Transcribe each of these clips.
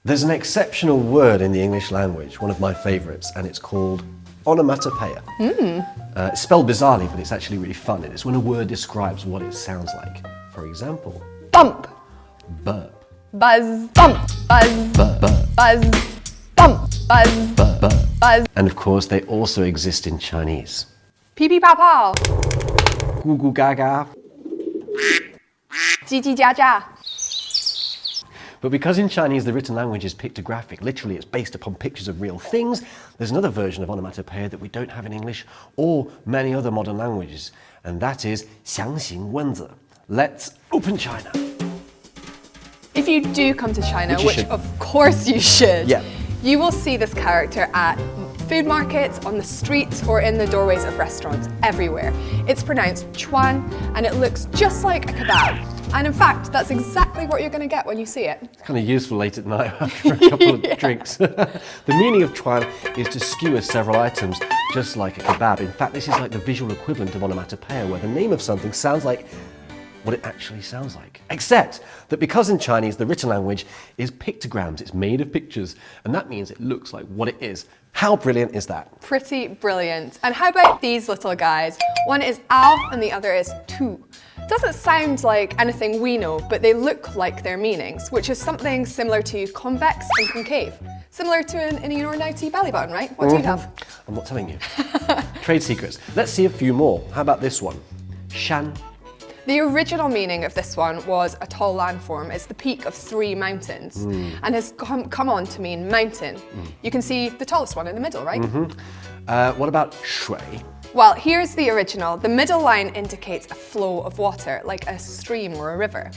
There's an exceptional word in the English language, one of my favourites, and it's called onomatopoeia. It's spelled bizarrely, but it's actually really fun. It's when a word describes what it sounds like. For example, Bump, burp, buzz, bump, buzz, burp, buzz, bump, buzz, burp, burp. buzz. And of course, they also exist in Chinese. Pee pee pow pow, Goo goo gaga.叽叽喳喳. But because in Chinese the written language is pictographic, literally it's based upon pictures of real things, there's another version of onomatopoeia that we don't have in English or many other modern languages, and that is 详行文字. Let's open China. If you do come to China, Which you which should. of course you should, Yeah. you will see this character at food markets, on the streets, or in the doorways of restaurants everywhere. It's pronounced chuan, and it looks just like a kebab. And in fact, that's exactly what you're going to get when you see it. It's kind of useful late at night after a couple of drinks. The meaning of chuan is to skewer several items, just like a kebab. In fact, this is like the visual equivalent of onomatopoeia, where the name of something sounds like what it actually sounds like. Except that because in Chinese the written language is pictograms, it's made of pictures, and that means it looks like what it is. How brilliant is that? Pretty brilliant. And how about these little guys? One is ao and the other is tu. Doesn't sound like anything we know, but they look like their meanings, which is something similar to convex and concave. Similar to an innie or an outie belly button, right? What do you have? I'm not telling you. Trade secrets. Let's see a few more. How about this one? Shan. The original meaning of this one was a tall landform. It's the peak of 3 mountains and has come on to mean mountain. You can see the tallest one in the middle, right? What about shui? Well, here's the original. The middle line indicates a flow of water, like a stream or a river.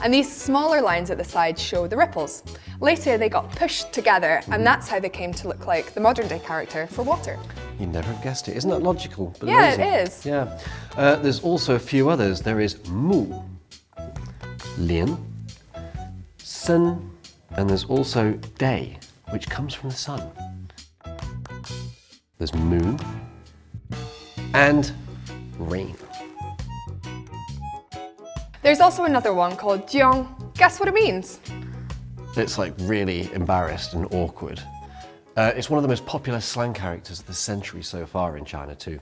And these smaller lines at the side show the ripples. Later, they got pushed together, and that's how they came to look like the modern-day character for water. You'd never have guessed it. Isn't that logical? But Yeah, amazing. it is. Yeah. There's also a few others. There is mu, lian, sen, and there's also day, which comes from the sun. There's moon and rain. There's also another one called jiong. Guess what it means? It's like really embarrassed and awkward. It's one of the most popular slang characters of the century so far in China too.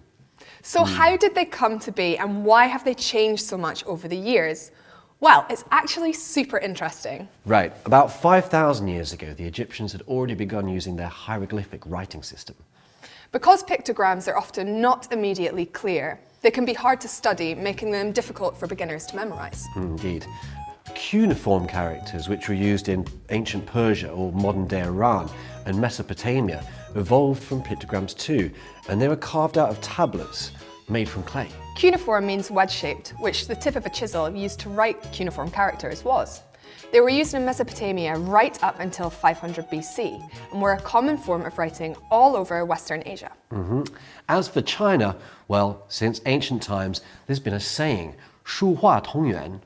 So how did they come to be, and why have they changed so much over the years? Well, it's actually super interesting. Right, about 5,000 years ago, the Egyptians had already begun using their hieroglyphic writing system. Because pictograms are often not immediately clear, they can be hard to study, making them difficult for beginners to memorize. Indeed. Cuneiform characters, which were used in ancient Persia or modern-day Iran and Mesopotamia, evolved from pictograms too, and they were carved out of tablets made from clay. Cuneiform means wedge-shaped, which the tip of a chisel used to write cuneiform characters was. They were used in Mesopotamia right up until 500 BC and were a common form of writing all over Western Asia. As for China, well, since ancient times, there's been a saying, 书画同源,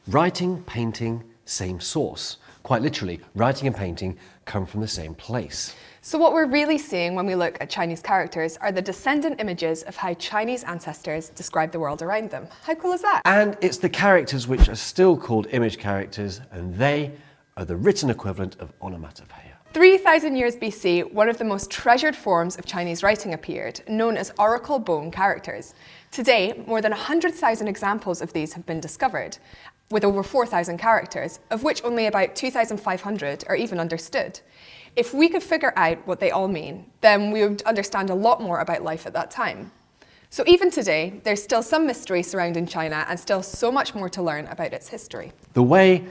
writing, painting, same source. Quite literally, writing and painting come from the same place. So what we're really seeing when we look at Chinese characters are the descendant images of how Chinese ancestors describe the world around them. How cool is that? And it's the characters which are still called image characters, and they are the written equivalent of onomatopoeia. 3,000 years BC, one of the most treasured forms of Chinese writing appeared, known as oracle bone characters. Today, more than 100,000 examples of these have been discovered, with over 4,000 characters, of which only about 2,500 are even understood. If we could figure out what they all mean, then we would understand a lot more about life at that time. So even today, there's still some mystery surrounding China and still so much more to learn about its history. The way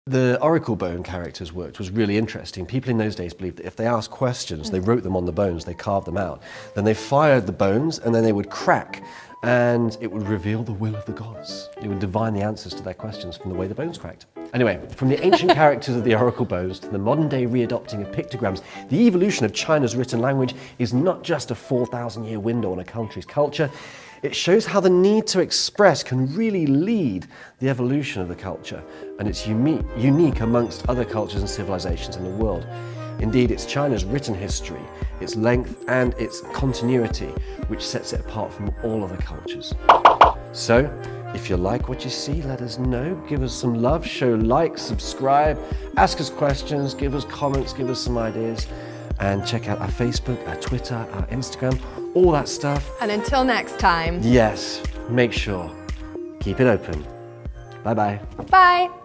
the oracle bone characters worked was really interesting. People in those days believed that if they asked questions, they wrote them on the bones, they carved them out. Then they fired the bones and then they would crack and it would reveal the will of the gods. It would divine the answers to their questions from the way the bones cracked. Anyway, from the ancient characters of the oracle bones to the modern day readopting of pictograms, the evolution of China's written language is not just a 4,000-year window on a country's culture. It shows how the need to express can really lead the evolution of the culture, and it's unique amongst other cultures and civilizations in the world. Indeed, it's China's written history, its length and its continuity, which sets it apart from all other cultures. So, If you like what you see, let us know. Give us some love, show like, subscribe, ask us questions, give us comments, give us some ideas. And check out our Facebook, our Twitter, our Instagram, all that stuff. And until next time. Yes, make sure. Keep it open. Bye-bye. Bye.